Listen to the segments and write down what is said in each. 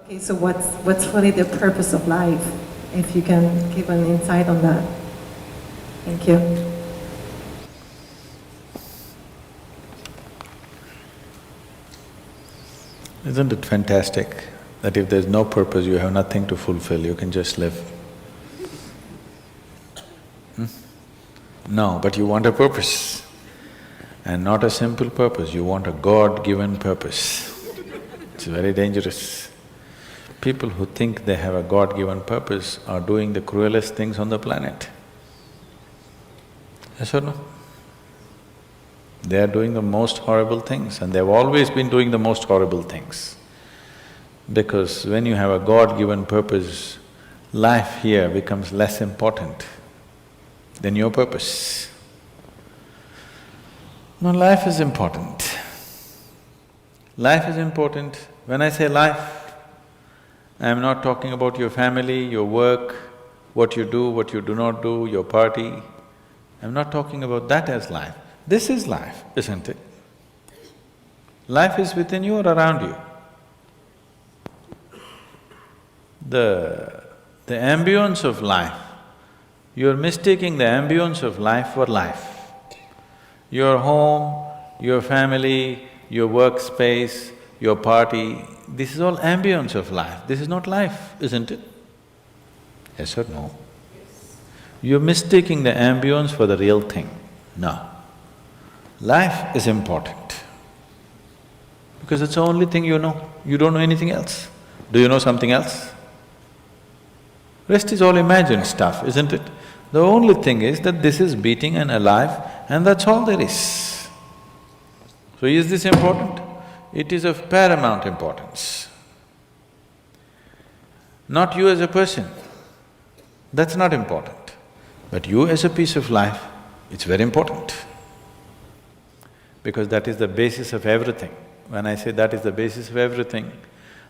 Okay, so what's really the purpose of life? If you can give an insight on that. Thank you. Isn't it fantastic that if there's no purpose, you have nothing to fulfill, you can just live? No, but you want a purpose. And not a simple purpose, you want a God-given purpose. It's very dangerous. People who think they have a God-given purpose are doing the cruelest things on the planet. Yes or no? They are doing the most horrible things, and they've always been doing the most horrible things. Because when you have a God-given purpose, life here becomes less important than your purpose. No, life is important. Life is important. When I say life, I am not talking about your family, your work, what you do not do, your party. I'm not talking about that as life. This is life, isn't it? Life is within you or around you. The ambience of life, you're mistaking the ambience of life for life. Your home, your family, your workspace, your party, this is all ambience of life. This is not life, isn't it? Yes or no? You're mistaking the ambience for the real thing. No. Life is important because it's the only thing you know. You don't know anything else. Do you know something else? Rest is all imagined stuff, isn't it? The only thing is that this is beating and alive and that's all there is. So is this important? It is of paramount importance. Not you as a person, that's not important. But you as a piece of life, it's very important. Because that is the basis of everything. When I say that is the basis of everything,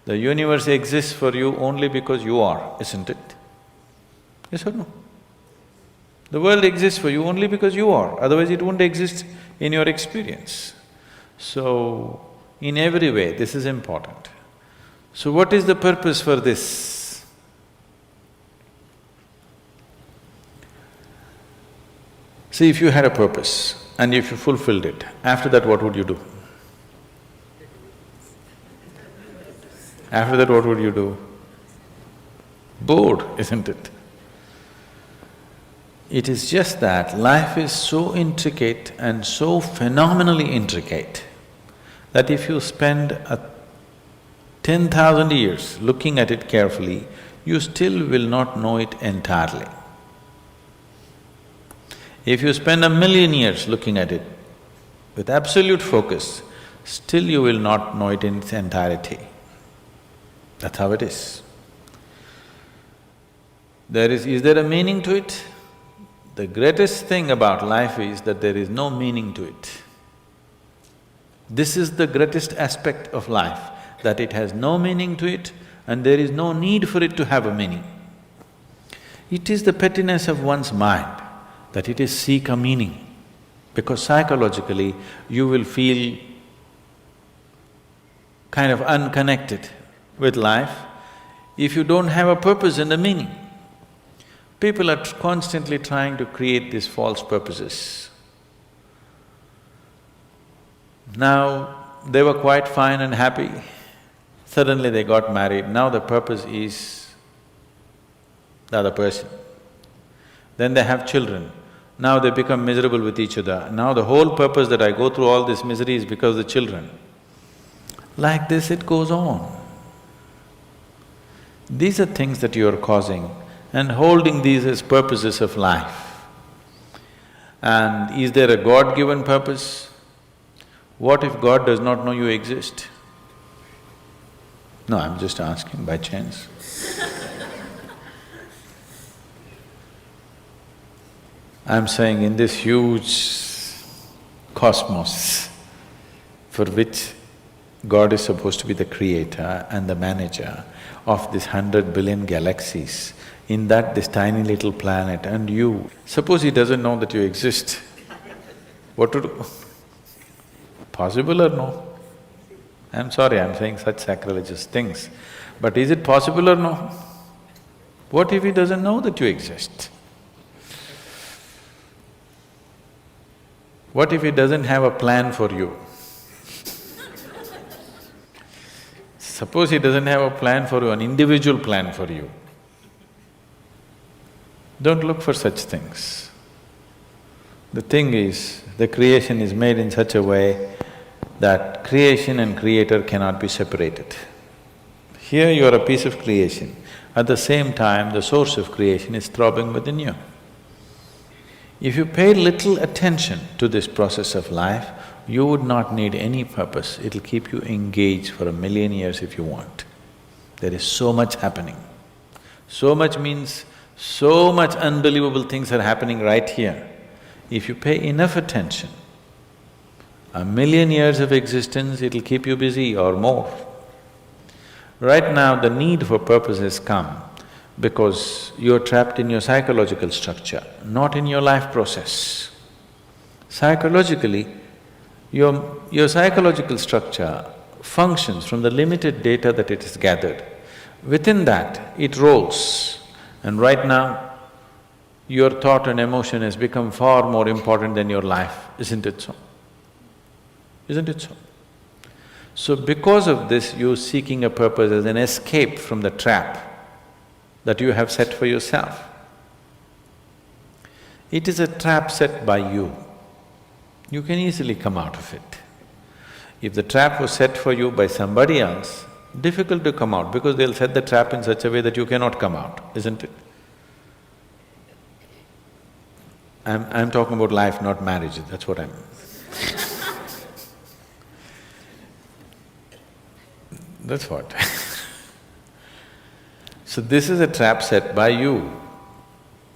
the universe exists for you only because you are, isn't it? Yes or no? The world exists for you only because you are, otherwise it wouldn't exist in your experience. So, in every way, this is important. So what is the purpose for this? See, if you had a purpose and if you fulfilled it, after that what would you do? After that what would you do? Bored, isn't it? It is just that life is so intricate and so phenomenally intricate that if you spend 10,000 years looking at it carefully, you still will not know it entirely. If you spend 1,000,000 years looking at it with absolute focus, still you will not know it in its entirety. That's how it is. Is there a meaning to it? The greatest thing about life is that there is no meaning to it. This is the greatest aspect of life, that it has no meaning to it and there is no need for it to have a meaning. It is the pettiness of one's mind that it is seek a meaning, because psychologically you will feel kind of unconnected with life if you don't have a purpose and a meaning. People are constantly trying to create these false purposes. Now, they were quite fine and happy, suddenly they got married, now the purpose is the other person. Then they have children, now they become miserable with each other, now the whole purpose that I go through all this misery is because of the children. Like this it goes on. These are things that you are causing and holding these as purposes of life. And is there a God-given purpose? What if God does not know you exist? No, I'm just asking by chance. I'm saying in this huge cosmos for which God is supposed to be the creator and the manager of this 100 billion galaxies, in that this tiny little planet and you, suppose he doesn't know that you exist, what to do? Possible or no? I'm sorry, I'm saying such sacrilegious things, but is it possible or no? What if he doesn't know that you exist? What if he doesn't have a plan for you? Suppose he doesn't have a plan for you, an individual plan for you. Don't look for such things. The thing is, the creation is made in such a way that creation and creator cannot be separated. Here you are a piece of creation, at the same time the source of creation is throbbing within you. If you pay little attention to this process of life, you would not need any purpose, it'll keep you engaged for 1,000,000 years if you want. There is so much happening. So much means so much unbelievable things are happening right here. If you pay enough attention, 1,000,000 years of existence, it'll keep you busy or more. Right now, the need for purpose has come because you're trapped in your psychological structure, not in your life process. Psychologically, your psychological structure functions from the limited data that it has gathered. Within that, it rolls. And right now, your thought and emotion has become far more important than your life, isn't it so? Isn't it so? So because of this, you're seeking a purpose as an escape from the trap that you have set for yourself. It is a trap set by you. You can easily come out of it. If the trap was set for you by somebody else, difficult to come out because they'll set the trap in such a way that you cannot come out, isn't it? I'm talking about life, not marriage, that's what I'm… That's what. So this is a trap set by you.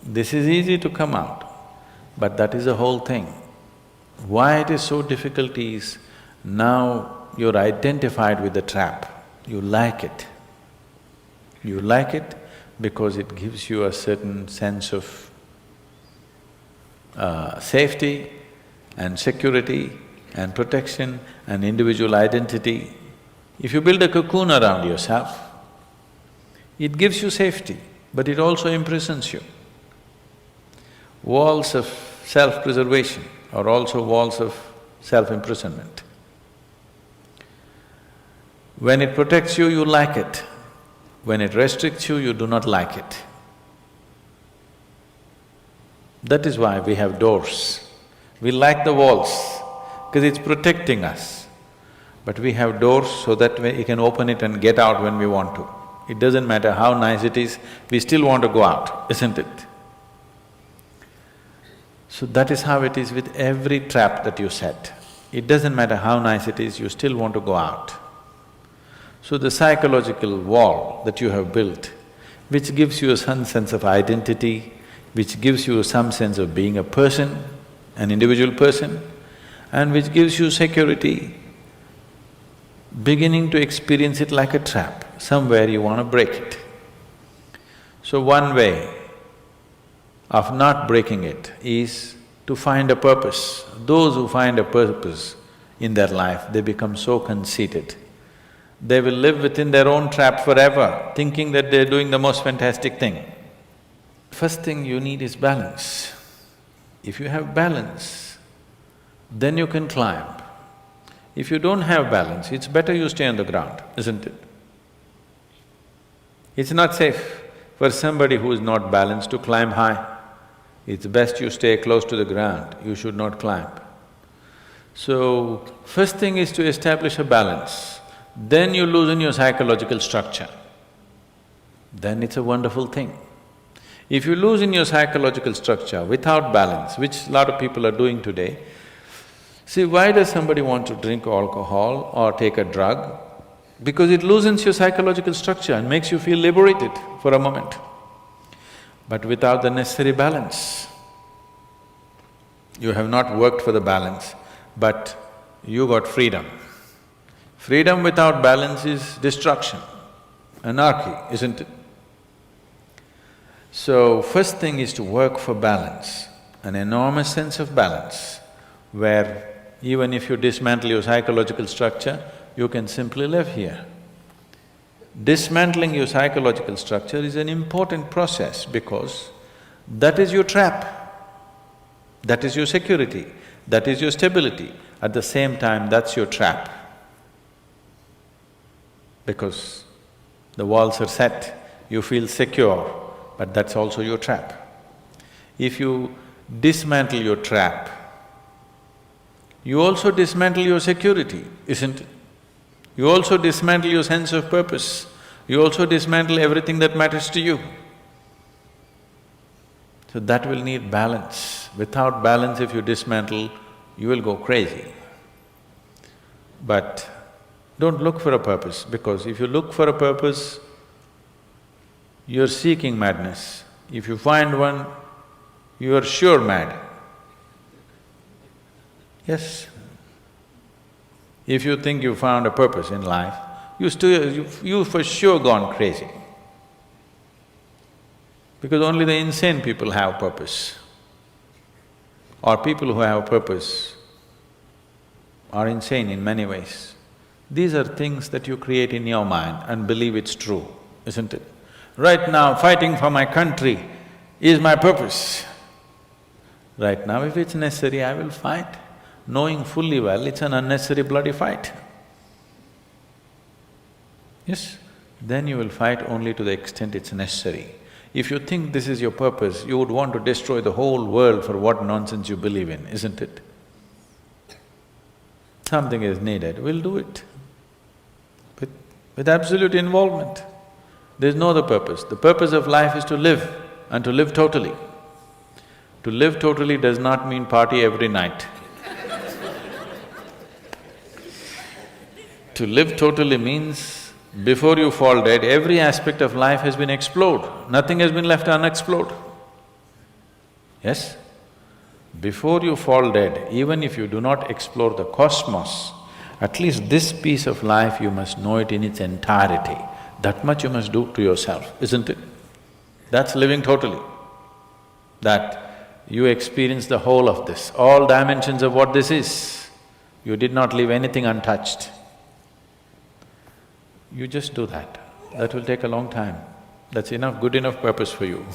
This is easy to come out, but that is the whole thing. Why it is so difficult is, now you're identified with the trap, you like it. You like it because it gives you a certain sense of safety and security and protection and individual identity. If you build a cocoon around yourself, it gives you safety, but it also imprisons you. Walls of self-preservation are also walls of self-imprisonment. When it protects you, you like it. When it restricts you, you do not like it. That is why we have doors. We like the walls, because it's protecting us. But we have doors so that we can open it and get out when we want to. It doesn't matter how nice it is, we still want to go out, isn't it? So that is how it is with every trap that you set. It doesn't matter how nice it is, you still want to go out. So the psychological wall that you have built, which gives you some sense of identity, which gives you some sense of being a person, an individual person, and which gives you security, beginning to experience it like a trap, somewhere you want to break it. So one way of not breaking it is to find a purpose. Those who find a purpose in their life, they become so conceited. They will live within their own trap forever, thinking that they're doing the most fantastic thing. First thing you need is balance. If you have balance, then you can climb. If you don't have balance, it's better you stay on the ground, isn't it? It's not safe for somebody who is not balanced to climb high. It's best you stay close to the ground, you should not climb. So, first thing is to establish a balance, then you loosen your psychological structure. Then it's a wonderful thing. If you loosen your psychological structure without balance, which a lot of people are doing today, see, why does somebody want to drink alcohol or take a drug? Because it loosens your psychological structure and makes you feel liberated for a moment. But without the necessary balance, you have not worked for the balance, but you got freedom. Freedom without balance is destruction, anarchy, isn't it? So, first thing is to work for balance, an enormous sense of balance, where even if you dismantle your psychological structure, you can simply live here. Dismantling your psychological structure is an important process because that is your trap, that is your security, that is your stability. At the same time, that's your trap. Because the walls are set, you feel secure, but that's also your trap. If you dismantle your trap, you also dismantle your security, isn't it? You also dismantle your sense of purpose, you also dismantle everything that matters to you. So that will need balance. Without balance, if you dismantle, you will go crazy. But don't look for a purpose, because if you look for a purpose, you're seeking madness. If you find one, you are sure mad. Yes. If you think you found a purpose in life, you for sure gone crazy. Because only the insane people have purpose. Or people who have purpose are insane in many ways. These are things that you create in your mind and believe it's true, isn't it? Right now, fighting for my country is my purpose. Right now, if it's necessary, I will fight, knowing fully well it's an unnecessary bloody fight. Yes, then you will fight only to the extent it's necessary. If you think this is your purpose, you would want to destroy the whole world for what nonsense you believe in, isn't it? Something is needed, we'll do it. With absolute involvement. There's no other purpose. The purpose of life is to live, and to live totally. To live totally does not mean party every night. To live totally means, before you fall dead, every aspect of life has been explored, nothing has been left unexplored. Yes? Before you fall dead, even if you do not explore the cosmos, at least this piece of life you must know it in its entirety. That much you must do to yourself, isn't it? That's living totally. That you experience the whole of this, all dimensions of what this is. You did not leave anything untouched. You just do that. That will take a long time. That's enough, good enough purpose for you.